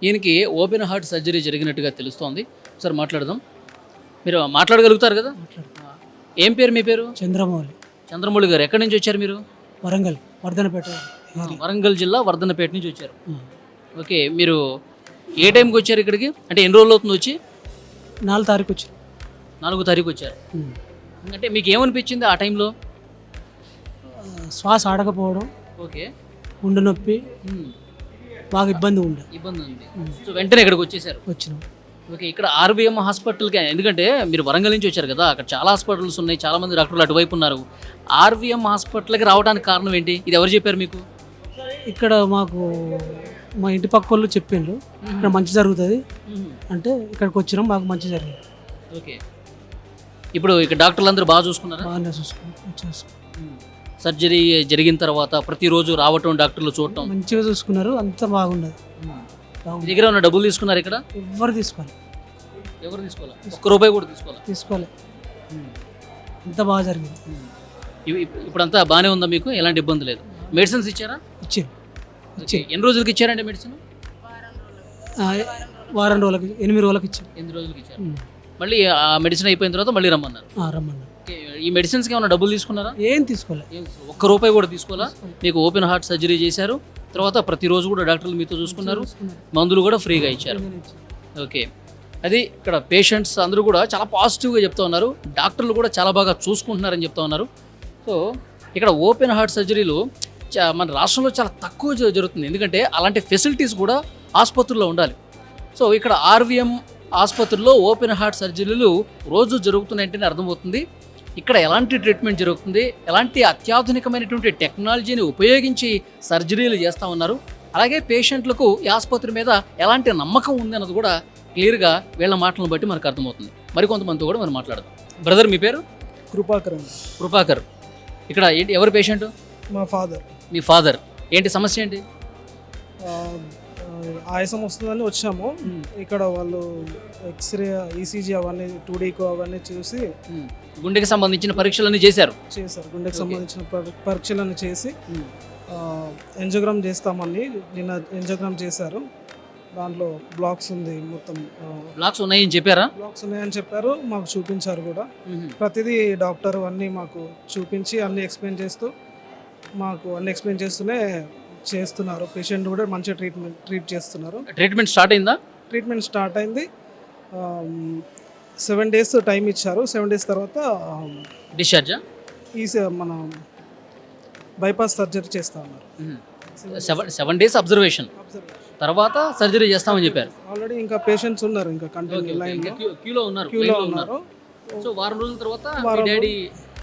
ఈయనకి open heart surgery జరిగినట్టుగా తెలుస్తోంది. ఒకసారి మాట్లాడదాం. మీరు మాట్లాడగలుగుతారు కదా? ఏం పేరు మీ పేరు? చంద్రమౌళి. చంద్రమౌళి గారు. ఎక్కడి నుంచి వచ్చారు మీరు? వరంగల్, వర్ధనపేట. వరంగల్ జిల్లా వర్ధన్నపేట నుంచి వచ్చారు. ఓకే, మీరు ఏ టైంకి వచ్చారు ఇక్కడికి? అంటే ఎన్ని రోజులు అవుతుంది వచ్చి? 4 తారీఖు వచ్చి. 4వ తారీఖు వచ్చారు. అంటే మీకు ఏమనిపించింది ఆ టైంలో? శ్వాస ఆడకపోవడం, ఓకే, గుండె నొప్పి, బాగా ఇబ్బంది ఉంది. సో వెంటనే ఇక్కడికి వచ్చేసారు. వచ్చినాం. ఓకే, ఇక్కడ ఆర్వీఎం హాస్పిటల్కి, ఎందుకంటే మీరు వరంగల్ నుంచి వచ్చారు కదా, అక్కడ చాలా హాస్పిటల్స్ ఉన్నాయి, చాలా మంది డాక్టర్లు అటువైపు ఉన్నారు. ఆర్వీఎం హాస్పిటల్కి రావడానికి కారణం ఏంటి? ఇది ఎవరు చెప్పారు మీకు? ఇక్కడ మాకు మా ఇంటి పక్క వాళ్ళు చెప్పిండ్రు ఇక్కడ మంచి జరుగుతుంది అంటే ఇక్కడికి వచ్చినాం, మాకు మంచి జరిగింది. ఓకే, ఇప్పుడు ఇక్కడ డాక్టర్లు అందరూ బాగా చూసుకున్నారా? బాగానే చూసుకున్నాం. సర్జరీ జరిగిన తర్వాత ప్రతిరోజు రావటం, డాక్టర్లు చూడటం మంచిగా చూసుకున్నారు, అంతా బాగున్నది. మీ దగ్గర ఉన్న డబ్బులు తీసుకున్నారు ఇక్కడ? ఎవరు తీసుకోవాలి? ఎవరు తీసుకోవాలి? ఒక్క రూపాయి కూడా తీసుకోవాలి. అంత బాగా జరిగింది. ఇప్పుడంతా బాగానే ఉందా మీకు? ఎలాంటి ఇబ్బంది లేదు? మెడిసిన్స్ ఇచ్చారా? ఇచ్చారు. ఎన్ని రోజులకి ఇచ్చారండి మెడిసిన్? వారం రోజులకి, 8 రోజులకి ఇచ్చారు. 8 రోజులకి ఇచ్చారు. మళ్ళీ ఆ మెడిసిన్ అయిపోయిన తర్వాత మళ్ళీ రమ్మన్నారు. రమ్మన్నారు. ఈ మెడిసిన్స్కి ఏమైనా డబ్బులు తీసుకున్నారా? ఏం తీసుకోవాలి. ఒక్క రూపాయి కూడా తీసుకోవాలా? మీకు ఓపెన్ హార్ట్ సర్జరీ చేశారు, తర్వాత ప్రతిరోజు కూడా డాక్టర్లు మీతో చూసుకున్నారు, మందులు కూడా ఫ్రీగా ఇచ్చారు. ఓకే, అది ఇక్కడ పేషెంట్స్ అందరూ కూడా చాలా పాజిటివ్గా చెప్తా ఉన్నారు, డాక్టర్లు కూడా చాలా బాగా చూసుకుంటున్నారని చెప్తా ఉన్నారు. సో ఇక్కడ ఓపెన్ హార్ట్ సర్జరీలు మన రాష్ట్రంలో చాలా తక్కువ జరుగుతుంది, ఎందుకంటే అలాంటి ఫెసిలిటీస్ కూడా ఆసుపత్రుల్లో ఉండాలి. సో ఇక్కడ ఆర్వీఎం ఆసుపత్రుల్లో ఓపెన్ హార్ట్ సర్జరీలు రోజు జరుగుతున్నాయంటేనే అర్థమవుతుంది ఇక్కడ ఎలాంటి ట్రీట్మెంట్ జరుగుతుంది, ఎలాంటి అత్యాధునికమైనటువంటి టెక్నాలజీని ఉపయోగించి సర్జరీలు చేస్తూ ఉన్నారు. అలాగే పేషెంట్లకు ఈ ఆసుపత్రి మీద ఎలాంటి నమ్మకం ఉంది అన్నది కూడా క్లియర్గా వీళ్ళ మాటలను బట్టి మనకు అర్థమవుతుంది. మరికొంతమందితో కూడా మనం మాట్లాడదాం. బ్రదర్, మీ పేరు? కృపాకర్. కృపాకర్. ఇక్కడ ఏంటి, ఎవరు పేషెంట్? మా ఫాదర్. మీ ఫాదర్. ఏంటి సమస్య ఏంటి? ఆయాసం వస్తుందని వచ్చాము. ఇక్కడ వాళ్ళు ఎక్స్రే, ఈసీజీ అవన్నీ 2Dకు అవన్నీ చూసి గుండెకి సంబంధించిన పరీక్షలన్నీ చేశారు. గుండెకి సంబంధించిన పరీక్షలన్నీ చేసి ఎంజోగ్రామ్ చేస్తామని నిన్న ఎంజోగ్రామ్ చేశారు. దాంట్లో బ్లాక్స్ ఉంది, మొత్తం బ్లాక్స్ ఉన్నాయని చెప్పారా? బ్లాక్స్ ఉన్నాయని చెప్పారు, మాకు చూపించారు కూడా. ప్రతిదీ డాక్టర్ అన్నీ మాకు చూపించి అన్నీ ఎక్స్ప్లెయిన్ చేస్తూనే చేస్తున్నారు. పేషెంట్ కూడా మంచిగా ట్రీట్ చేస్తున్నారు. ట్రీట్మెంట్ స్టార్ట్ అయిందా? ట్రీట్మెంట్ స్టార్ట్ అయింది. 7 days టైం ఇచ్చారు. 7 days తర్వాత డిశ్చార్జా? మన బైపాస్ సర్జరీ చేస్తా ఉన్నారు. 7 days అబ్జర్వేషన్ తర్వాత సర్జరీ చేస్తామని చెప్పారు. ఆల్రెడీ ఇంకా పేషెంట్స్ ఉన్నారు, ఇంకా కంటిన్యూ లైన్లో క్యూలో ఉన్నారు. సో వారం రోజుల తర్వాత డాడీ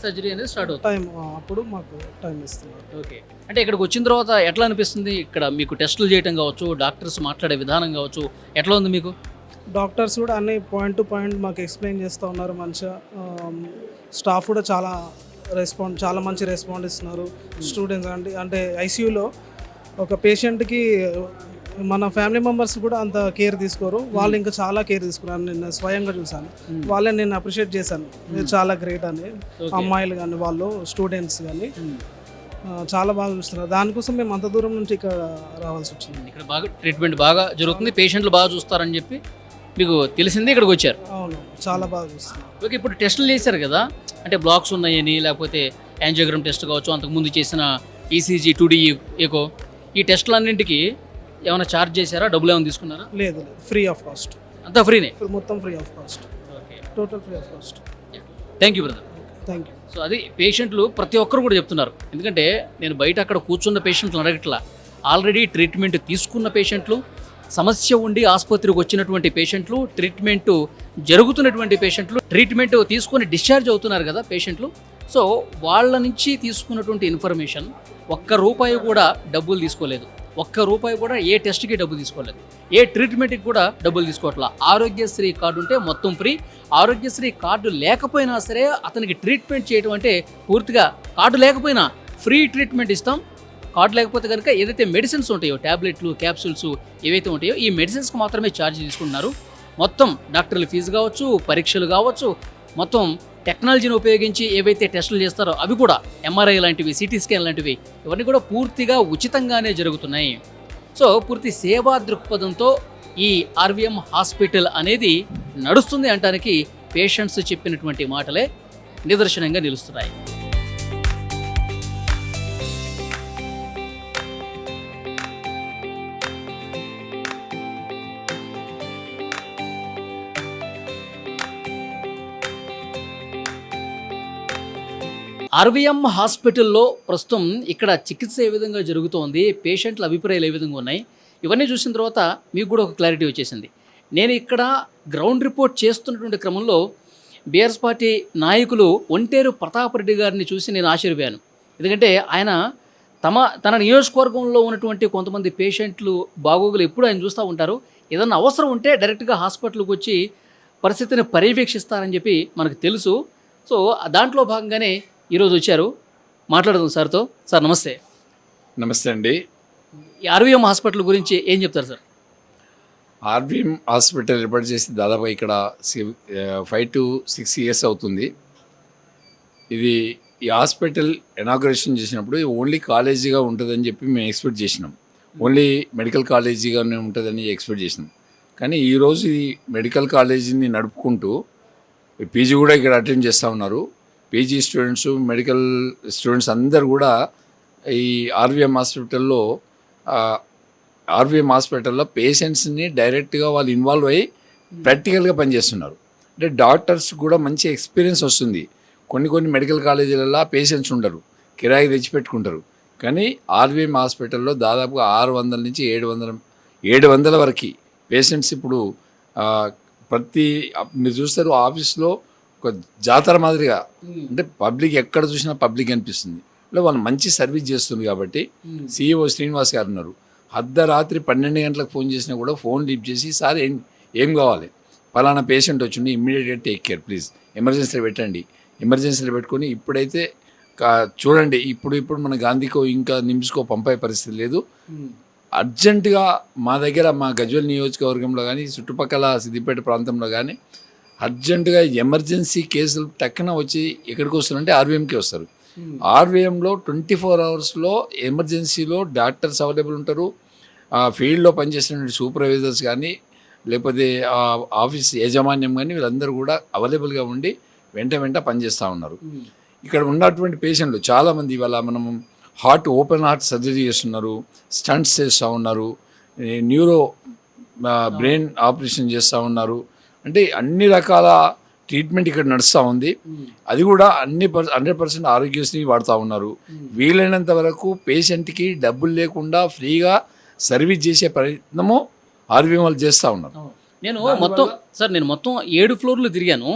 సర్జరీ అనేది స్టార్ట్ అవుతుంది. టైం అప్పుడు మాకు టైం ఇస్తున్నారు. ఓకే, అంటే ఇక్కడికి వచ్చిన తర్వాత ఎట్లా అనిపిస్తుంది? ఇక్కడ మీకు టెస్టులు చేయడం కావచ్చు, డాక్టర్స్ మాట్లాడే విధానం కావచ్చు, ఎట్లా ఉంది మీకు? డాక్టర్స్ కూడా అన్ని పాయింట్ టు పాయింట్ మాకు ఎక్స్ప్లెయిన్ చేస్తూ ఉన్నారు మంచిగా. స్టాఫ్ కూడా చాలా మంచి రెస్పాండ్ ఇస్తున్నారు. స్టూడెంట్స్ అంటే ఐసీయూలో ఒక పేషెంట్కి మన ఫ్యామిలీ మెంబర్స్ కూడా అంత కేర్ తీసుకోరు, వాళ్ళు ఇంకా చాలా కేర్ తీసుకున్నారు. నేను స్వయంగా చూశాను, వాళ్ళని నేను అప్రిషియేట్ చేశాను. చాలా గ్రేట్ అని. అమ్మాయిలు కానీ వాళ్ళు స్టూడెంట్స్ కానీ చాలా బాగా చూస్తున్నారు. దానికోసం మేము అంత దూరం నుంచి ఇక్కడ రావాల్సి వచ్చింది. ఇక్కడ బాగా ట్రీట్మెంట్ బాగా జరుగుతుంది, పేషెంట్లు బాగా చూస్తారని చెప్పి మీకు తెలిసింది, ఇక్కడికి వచ్చారు. అవును, చాలా బాగా చూస్తున్నారు. ఓకే, ఇప్పుడు టెస్టులు చేశారు కదా, అంటే బ్లాక్స్ ఉన్నాయని, లేకపోతే యాంజియోగ్రామ్ టెస్ట్ కావచ్చు, అంతకుముందు చేసిన ఈసీజీ 2D ఎకో, ఈ టెస్టులన్నింటికి ఏమైనా ఛార్జ్ చేశారా? డబ్బులు ఏమైనా తీసుకున్నారా? లేదు, ఫ్రీ ఆఫ్ కాస్ట్. అంతా ఫ్రీనే? మొత్తం free of cost. Okay, total free of cost. Thank you brother. Thank you. So అది పేషెంట్లు ప్రతి ఒక్కరు కూడా చెప్తున్నారు, ఎందుకంటే నేను బయట అక్కడ కూర్చున్న పేషెంట్లు అడగట్లా, ఆల్రెడీ ట్రీట్మెంట్ తీసుకున్న పేషెంట్లు, సమస్య ఉండి ఆసుపత్రికి వచ్చినటువంటి పేషెంట్లు, ట్రీట్మెంట్ జరుగుతున్నటువంటి పేషెంట్లు, ట్రీట్మెంట్ తీసుకొని డిశ్చార్జ్ అవుతున్నారు కదా పేషెంట్లు. సో వాళ్ళ నుంచి తీసుకున్నటువంటి ఇన్ఫర్మేషన్, ₹1 కూడా డబ్బులు తీసుకోలేదు, ₹1 కూడా ఏ టెస్ట్కి డబ్బులు తీసుకోలేదు, ఏ ట్రీట్మెంట్కి కూడా డబ్బులు తీసుకోవట్లా. ఆరోగ్యశ్రీ కార్డు ఉంటే మొత్తం ఫ్రీ, ఆరోగ్యశ్రీ కార్డు లేకపోయినా సరే అతనికి ట్రీట్మెంట్ చేయడం అంటే పూర్తిగా కార్డు లేకపోయినా ఫ్రీ ట్రీట్మెంట్ ఇస్తాం. కార్డు లేకపోతే కనుక ఏదైతే మెడిసిన్స్ ఉంటాయో, ట్యాబ్లెట్లు, క్యాప్సూల్స్ ఏవైతే ఉంటాయో ఈ మెడిసిన్స్కి మాత్రమే ఛార్జ్ తీసుకుంటున్నారు. మొత్తం డాక్టర్ల ఫీజు కావచ్చు, పరీక్షలు కావచ్చు, మొత్తం టెక్నాలజీని ఉపయోగించి ఏవైతే టెస్టులు చేస్తారో అవి కూడా, ఎంఆర్ఐ లాంటివి, సిటీ స్కాన్ లాంటివి, ఇవన్నీ కూడా పూర్తిగా ఉచితంగానే జరుగుతున్నాయి. సో పూర్తి సేవా దృక్పథంతో ఈ ఆర్వీఎం హాస్పిటల్ అనేది నడుస్తుంది అనడానికి పేషెంట్స్ చెప్పినటువంటి మాటలే నిదర్శనంగా నిలుస్తున్నాయి. ఆర్వీఎం హాస్పిటల్లో ప్రస్తుతం ఇక్కడ చికిత్స ఏ విధంగా జరుగుతోంది, పేషెంట్ల అభిప్రాయాలు ఏ విధంగా ఉన్నాయి, ఇవన్నీ చూసిన తర్వాత మీకు కూడా ఒక క్లారిటీ వచ్చేసింది. నేను ఇక్కడ గ్రౌండ్ రిపోర్ట్ చేస్తున్నటువంటి క్రమంలో బీఆర్ఎస్ పార్టీ నాయకులు ఒంటేరు ప్రతాప్ రెడ్డి గారిని చూసి నేను ఆశ్చర్యపోయాను. ఎందుకంటే ఆయన తన నియోజకవర్గంలో ఉన్నటువంటి కొంతమంది పేషెంట్లు బాగోగులు ఎప్పుడు ఆయన చూస్తూ ఉంటారు. ఏదన్నా అవసరం ఉంటే డైరెక్ట్గా హాస్పిటల్కి వచ్చి పరిస్థితిని పర్యవేక్షిస్తారని చెప్పి మనకు తెలుసు. సో దాంట్లో భాగంగానే ఈరోజు వచ్చారు. మాట్లాడదాం సార్తో. సార్ నమస్తే. నమస్తే అండి. ఈ ఆర్వీఎం హాస్పిటల్ గురించి ఏం చెప్తారు సార్? ఆర్వీఎం హాస్పిటల్ ఏర్పాటు చేసి దాదాపు ఇక్కడ 5 to 6 years అవుతుంది. ఈ హాస్పిటల్ ఇనాగ్రేషన్ చేసినప్పుడు ఓన్లీ కాలేజీగా ఉంటుందని చెప్పి మేము ఎక్స్పెక్ట్ చేసినాం. ఓన్లీ మెడికల్ కాలేజీగానే ఉంటుందని ఎక్స్పెక్ట్ చేసినాం. కానీ ఈరోజు ఈ మెడికల్ కాలేజీని నడుపుకుంటూ పీజీ కూడా ఇక్కడ అటెండ్ చేస్తూ ఉన్నారు. పీజీ స్టూడెంట్స్, మెడికల్ స్టూడెంట్స్ అందరు కూడా ఈ ఆర్వీఎం హాస్పిటల్లో పేషెంట్స్ని డైరెక్ట్గా వాళ్ళు ఇన్వాల్వ్ అయ్యి ప్రాక్టికల్గా పనిచేస్తున్నారు. అంటే డాక్టర్స్ కూడా మంచి ఎక్స్పీరియన్స్ వస్తుంది. కొన్ని మెడికల్ కాలేజీలలో పేషెంట్స్ ఉండరు, కిరాయి తెచ్చిపెట్టుకుంటారు. కానీ ఆర్వీఎం హాస్పిటల్లో దాదాపుగా 600 నుంచి 700 వరకు పేషెంట్స్ ఇప్పుడు మీరు చూస్తారు ఆఫీస్లో ఒక జాతర మాదిరిగా, అంటే పబ్లిక్ ఎక్కడ చూసినా పబ్లిక్ అనిపిస్తుంది. అంటే వాళ్ళు మంచి సర్వీస్ చేస్తుంది కాబట్టి CEO శ్రీనివాస్ గారు ఉన్నారు. అర్ధరాత్రి 12 గంటలకు ఫోన్ చేసినా కూడా ఫోన్ లిఫ్ట్ చేసి, సార్ ఏం కావాలి, పలానా పేషెంట్ వచ్చింది, ఇమ్మీడియట్గా టేక్ కేర్ ప్లీజ్, ఎమర్జెన్సీలో పెట్టండి, ఎమర్జెన్సీలో పెట్టుకొని ఇప్పుడైతే చూడండి, ఇప్పుడు మన గాంధీకో ఇంకా నిమ్స్కో పంపే పరిస్థితి లేదు. అర్జెంటుగా మా దగ్గర మా గజ్వేల్ నియోజకవర్గంలో కానీ చుట్టుపక్కల సిద్దిపేట ప్రాంతంలో కానీ అర్జెంటుగా ఎమర్జెన్సీ కేసులు టక్కున వచ్చి ఎక్కడికి వస్తారంటే ఆర్వీఎంకి వస్తారు. ఆర్వీఎంలో 24 hours ఎమర్జెన్సీలో డాక్టర్స్ అవైలబుల్ ఉంటారు. ఫీల్డ్లో పనిచేసిన సూపర్వైజర్స్ కానీ లేకపోతే ఆఫీస్ యాజమాన్యం కానీ వీళ్ళందరూ కూడా అవైలబుల్గా ఉండి వెంట పనిచేస్తూ ఉన్నారు. ఇక్కడ ఉన్నటువంటి పేషెంట్లు చాలామంది ఇవాళ మనము ఓపెన్ హార్ట్ సర్జరీ చేస్తున్నారు, స్టంట్స్ చేస్తూ ఉన్నారు, న్యూరో బ్రెయిన్ ఆపరేషన్ చేస్తూ ఉన్నారు. అంటే అన్ని రకాల ట్రీట్మెంట్ ఇక్కడ నడుస్తూ ఉంది. అది కూడా 100% ఆరోగ్యశ్రీ వాడుతూ ఉన్నారు. వీలైనంత వరకు పేషెంట్కి డబ్బులు లేకుండా ఫ్రీగా సర్వీస్ చేసే ప్రయత్నము ఆర్వీఎం వాళ్ళు చేస్తూ ఉన్నారు. నేను మొత్తం 7 floors తిరిగాను.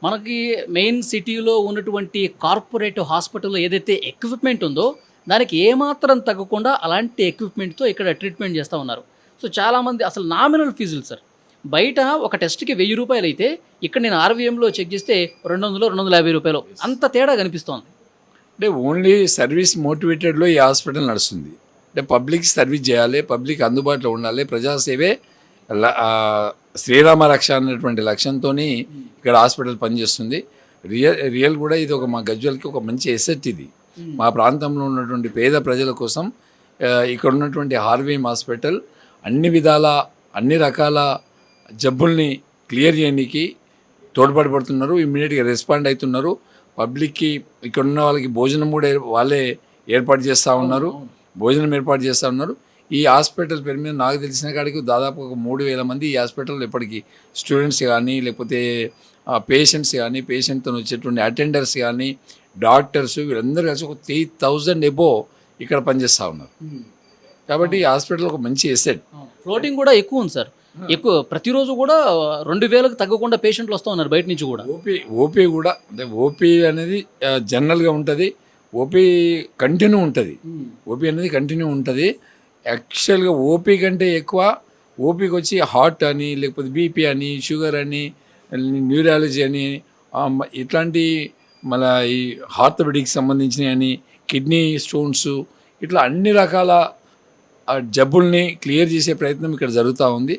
మనకి మెయిన్ సిటీలో ఉన్నటువంటి కార్పొరేట్ హాస్పిటల్లో ఏదైతే ఎక్విప్మెంట్ ఉందో దానికి ఏమాత్రం తగ్గకుండా అలాంటి ఎక్విప్మెంట్తో ఇక్కడ ట్రీట్మెంట్ చేస్తూ ఉన్నారు. సో చాలామంది అసలు నామినల్ ఫీజులు సార్, బయట ఒక టెస్ట్కి 1000 రూపాయలు అయితే ఇక్కడ నేను ఆర్వీఎంలో చెక్ చేస్తే 200-250 రూపాయలు, అంత తేడా కనిపిస్తోంది. అంటే ఓన్లీ సర్వీస్ మోటివేటెడ్లో ఈ హాస్పిటల్ నడుస్తుంది. అంటే పబ్లిక్ సర్వీస్ చేయాలి, పబ్లిక్ అందుబాటులో ఉండాలి, ప్రజాసేవే శ్రీరామ రక్ష అన్నటువంటి లక్ష్యంతో ఇక్కడ హాస్పిటల్ పనిచేస్తుంది. రియల్ కూడా ఇది మా గజ్వేల్కి ఒక మంచి ఎసెట్. ఇది మా ప్రాంతంలో ఉన్నటువంటి పేద ప్రజల కోసం ఇక్కడ ఉన్నటువంటి ఆర్వీఎం హాస్పిటల్ అన్ని విధాల అన్ని రకాల జబ్బుల్ని క్లియర్ చేయడానికి తోడ్పడుతున్నారు. ఇమ్మీడియట్గా రెస్పాండ్ అవుతున్నారు. పబ్లిక్కి ఇక్కడ ఉన్న వాళ్ళకి భోజనం కూడా వాళ్ళే ఏర్పాటు చేస్తూ ఉన్నారు. ఈ హాస్పిటల్ పేరు మీద నాకు తెలిసిన కాడికి దాదాపు ఒక 3000 మంది ఈ హాస్పిటల్లో ఇప్పటికీ స్టూడెంట్స్ కానీ లేకపోతే పేషెంట్స్ కానీ పేషెంట్తో వచ్చేటువంటి అటెండర్స్ కానీ డాక్టర్స్ వీళ్ళందరూ కలిసి ఒక 3000 above ఇక్కడ పనిచేస్తూ ఉన్నారు. కాబట్టి ఈ హాస్పిటల్ ఒక మంచి ఎసెట్. ఫ్లోటింగ్ కూడా ఎక్కువ ఉంది సార్, ఎక్కువ ప్రతిరోజు కూడా 2000కు తగ్గకుండా పేషెంట్లు వస్తూ ఉన్నారు బయట నుంచి కూడా. ఓపీ కూడా అంటే ఓపీ అనేది జనరల్గా ఉంటుంది, ఓపీ కంటిన్యూ ఉంటుంది. యాక్చువల్గా ఓపీ కంటే ఎక్కువ ఓపీకి వచ్చి హార్ట్ అని లేకపోతే బీపీ అని షుగర్ అని న్యూరాలజీ అని ఇట్లాంటి మళ్ళీ ఈ ఆర్థోపెడిక్కి సంబంధించినవి అని కిడ్నీ స్టోన్స్ ఇట్లా అన్ని రకాల జబ్బుల్ని క్లియర్ చేసే ప్రయత్నం ఇక్కడ జరుగుతూ ఉంది.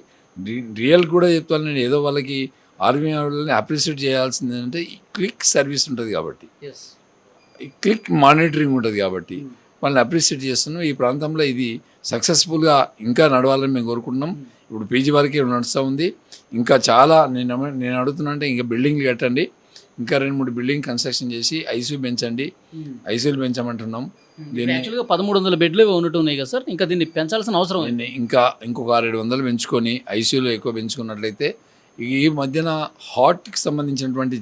రియల్ కూడా చెప్తాను నేను, ఏదో వాళ్ళకి ఆర్వీఎం వాళ్ళని అప్రిషియేట్ చేయాల్సింది అంటే ఈ క్లిక్ సర్వీస్ ఉంటుంది కాబట్టి, ఈ క్లిక్ మానిటరింగ్ ఉంటుంది కాబట్టి వాళ్ళని అప్రిషియేట్ చేస్తున్నాం. ఈ ప్రాంతంలో ఇది సక్సెస్ఫుల్గా ఇంకా నడవాలని మేము కోరుకుంటున్నాం. ఇప్పుడు పీజీ వరకే నడుస్తూ ఉంది. ఇంకా చాలా నేను అడుగుతున్నా అంటే ఇంకా బిల్డింగ్లు కట్టండి, ఇంకా 2-3 బిల్డింగ్ కన్స్ట్రక్షన్ చేసి ఐసీయూ పెంచండి, ఐసీయూలు పెంచమంటున్నాం. దీన్ని యాక్చువల్గా 1300 బెడ్లు ఉన్నట్టు ఉన్నాయి కదా సార్, ఇంకా దీన్ని పెంచాల్సిన అవసరం ఉంది. దీన్ని ఇంకొక 600-700 పెంచుకొని ఐసీయూలో ఎక్కువ పెంచుకున్నట్లయితే ఈ మధ్యన హార్ట్కి సంబంధించినటువంటి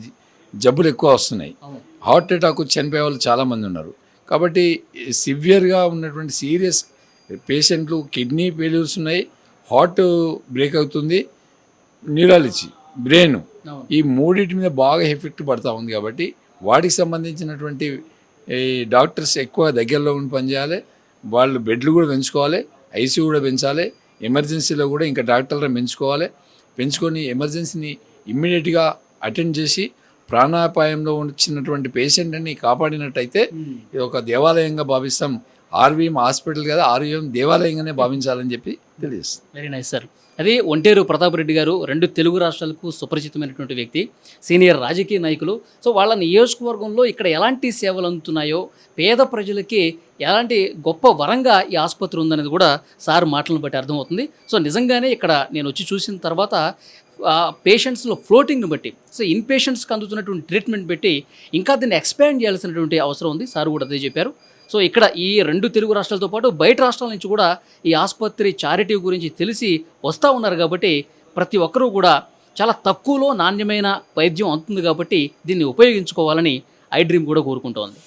జబ్బులు ఎక్కువ వస్తున్నాయి. హార్ట్ అటాక్ చనిపోయే వాళ్ళు చాలామంది ఉన్నారు. కాబట్టి సివియర్గా ఉన్నటువంటి సీరియస్ పేషెంట్లు కిడ్నీ ఫెయిల్యూర్స్ ఉన్నాయి, హార్ట్ బ్రేక్ అవుతుంది, న్యూరాలజీ, బ్రెయిన్, ఈ మూడింటి మీద బాగా ఎఫెక్ట్ పడుతూ ఉంది. కాబట్టి వాటికి సంబంధించినటువంటి ఈ డాక్టర్స్ ఎక్కువ దగ్గరలో ఉండి పనిచేయాలి. వాళ్ళు బెడ్లు కూడా పెంచుకోవాలి, ఐసీయూ కూడా పెంచాలి, ఎమర్జెన్సీలో కూడా ఇంకా డాక్టర్లను పెంచుకొని ఎమర్జెన్సీని ఇమ్మీడియట్గా అటెండ్ చేసి ప్రాణాపాయంలో వచ్చినటువంటి పేషెంట్ని కాపాడినట్టయితే ఇది ఒక దేవాలయంగా భావిస్తాం. ఆర్వీఎం హాస్పిటల్ కదా, ఆర్వీఎం దేవాలయంగానే భావించాలని చెప్పి తెలియజేస్తాం. Very nice sir. అది ఒంటేరు ప్రతాప్ రెడ్డి గారు 2 తెలుగు రాష్ట్రాలకు సుపరిచితమైనటువంటి వ్యక్తి, సీనియర్ రాజకీయ నాయకులు. సో వాళ్ళ నియోజకవర్గంలో ఇక్కడ ఎలాంటి సేవలు అందుతున్నాయో, పేద ప్రజలకి ఎలాంటి గొప్ప వరంగా ఈ ఆసుపత్రి ఉందనేది కూడా సార్ మాటలను బట్టి అర్థమవుతుంది. సో నిజంగానే ఇక్కడ నేను వచ్చి చూసిన తర్వాత పేషెంట్స్లో ఫ్లోటింగ్ని బట్టి, సో ఇన్ పేషెంట్స్కి అందుతున్నటువంటి ట్రీట్మెంట్ బట్టి ఇంకా దీన్ని ఎక్స్పాండ్ చేయాల్సినటువంటి అవసరం ఉంది. సార్ కూడా అదే చెప్పారు. సో ఇక్కడ ఈ 2 తెలుగు రాష్ట్రాలతో పాటు బయట రాష్ట్రాల నుంచి కూడా ఈ ఆసుపత్రి చారిటీ గురించి తెలిసి వస్తూ ఉన్నారు. కాబట్టి ప్రతి ఒక్కరూ కూడా చాలా తక్కువలో నాణ్యమైన వైద్యం అందుతుంది. కాబట్టి దీన్ని ఉపయోగించుకోవాలని ఐ డ్రీమ్ కూడా కోరుకుంటోంది.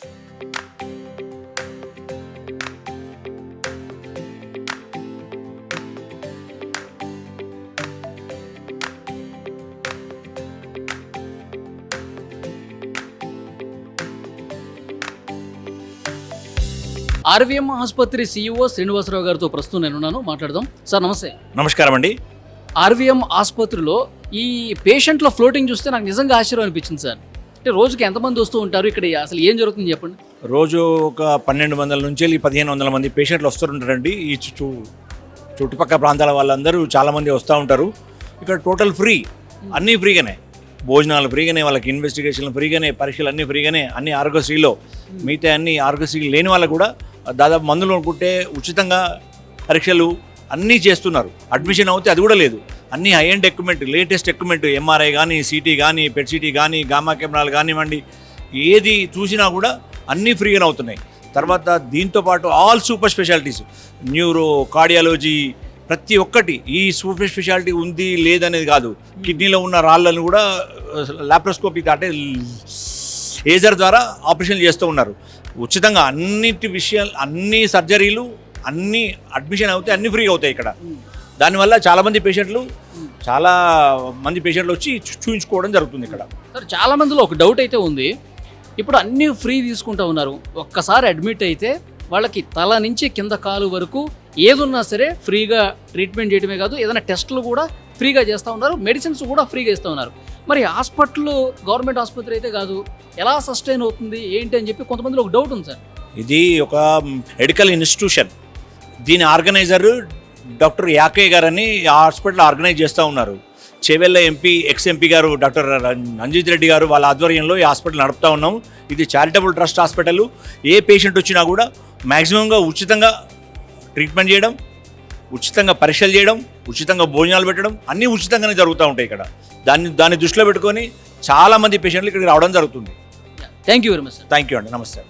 ఆర్వీఎం ఆసుపత్రి CEO శ్రీనివాసరావు గారితో ప్రస్తుతం నేనున్నాను, మాట్లాడదాం. సార్ నమస్తే. నమస్కారం అండి. ఆర్వీఎం ఆసుపత్రిలో ఈ పేషెంట్ల ఫ్లోటింగ్ చూస్తే నాకు నిజంగా ఆశ్చర్యం అనిపించింది సార్. అంటే రోజుకి ఎంతమంది వస్తూ ఉంటారు, ఇక్కడ అసలు ఏం జరుగుతుంది చెప్పండి. రోజు ఒక 1200 నుంచి 1500 మంది పేషెంట్లు వస్తుంటారండి. ఈ చుట్టుపక్కల ప్రాంతాల వాళ్ళందరూ చాలామంది వస్తూ ఉంటారు. ఇక్కడ టోటల్ ఫ్రీ, అన్నీ ఫ్రీగానే, భోజనాలు ఫ్రీగానే, వాళ్ళకి ఇన్వెస్టిగేషన్లు ఫ్రీగానే, పరీక్షలు అన్నీ ఫ్రీగానే, అన్ని ఆరోగ్యశ్రీలో. మిగతా అన్ని ఆరోగ్యశ్రీ లేని వాళ్ళకు కూడా దాదాపు మందులు అనుకుంటే ఉచితంగా పరీక్షలు అన్నీ చేస్తున్నారు. అడ్మిషన్ అవుతే అది కూడా లేదు. అన్నీ high end equipment, latest equipment, MRI కానీ, సిటీ కానీ, పెట్ సిటీ కానీ, గామా కెమెరాలు కానివ్వండి, ఏది చూసినా కూడా అన్నీ ఫ్రీగానే అవుతున్నాయి. తర్వాత దీంతోపాటు all super specialities, neuro, cardiology, ప్రతి ఒక్కటి. ఈ సూపర్ స్పెషాలిటీ ఉంది లేదనేది కాదు. కిడ్నీలో ఉన్న రాళ్ళను కూడా లాప్రోస్కోపిక్ అంటే లేజర్ ద్వారా ఆపరేషన్ చేస్తూ ఉన్నారు ఉచితంగా. అన్నిటి విషయాలు, అన్ని సర్జరీలు, అన్ని అడ్మిషన్ అవుతాయి, అన్ని ఫ్రీగా అవుతాయి ఇక్కడ. దానివల్ల చాలా మంది పేషెంట్లు వచ్చి చూపించుకోవడం జరుగుతుంది ఇక్కడ. సార్ చాలా మందిలో ఒక డౌట్ అయితే ఉంది. ఇప్పుడు అన్నీ ఫ్రీ తీసుకుంటూ ఉన్నారు. ఒక్కసారి అడ్మిట్ అయితే వాళ్ళకి తల నుంచి కింద కాలు వరకు ఏదున్నా సరే ఫ్రీగా ట్రీట్మెంట్ చేయడమే కాదు, ఏదైనా టెస్టులు కూడా ఫ్రీగా చేస్తూ ఉన్నారు, మెడిసిన్స్ కూడా ఫ్రీగా ఇస్తూ ఉన్నారు. మరి హాస్పిటల్ గవర్నమెంట్ ఆసుపత్రి అయితే కాదు, ఎలా సస్టైన్ అవుతుంది ఏంటి అని చెప్పి కొంతమందిలో ఒక డౌట్ ఉంది సార్. ఇది ఒక మెడికల్ ఇన్స్టిట్యూషన్. దీని ఆర్గనైజర్ డాక్టర్ యాకే గారని ఆ హాస్పిటల్ ఆర్గనైజ్ చేస్తూ ఉన్నారు. చేవెళ్ళ ఎక్స్ ఎంపీ గారు డాక్టర్ రంజిత్ రెడ్డి గారు వాళ్ళ ఆధ్వర్యంలో ఈ హాస్పిటల్ నడుపుతూ ఉన్నాం. ఇది చారిటబుల్ ట్రస్ట్ హాస్పిటల్. ఏ పేషెంట్ వచ్చినా కూడా మ్యాక్సిమంగా ఉచితంగా ట్రీట్మెంట్ చేయడం, ఉచితంగా పరీక్షలు చేయడం, ఉచితంగా భోజనాలు పెట్టడం, అన్నీ ఉచితంగానే జరుగుతూ ఉంటాయి ఇక్కడ. దాన్ని దృష్టిలో పెట్టుకొని చాలామంది పేషెంట్లు ఇక్కడికి రావడం జరుగుతుంది. Thank you very much sir. Thank you అండి. నమస్తే.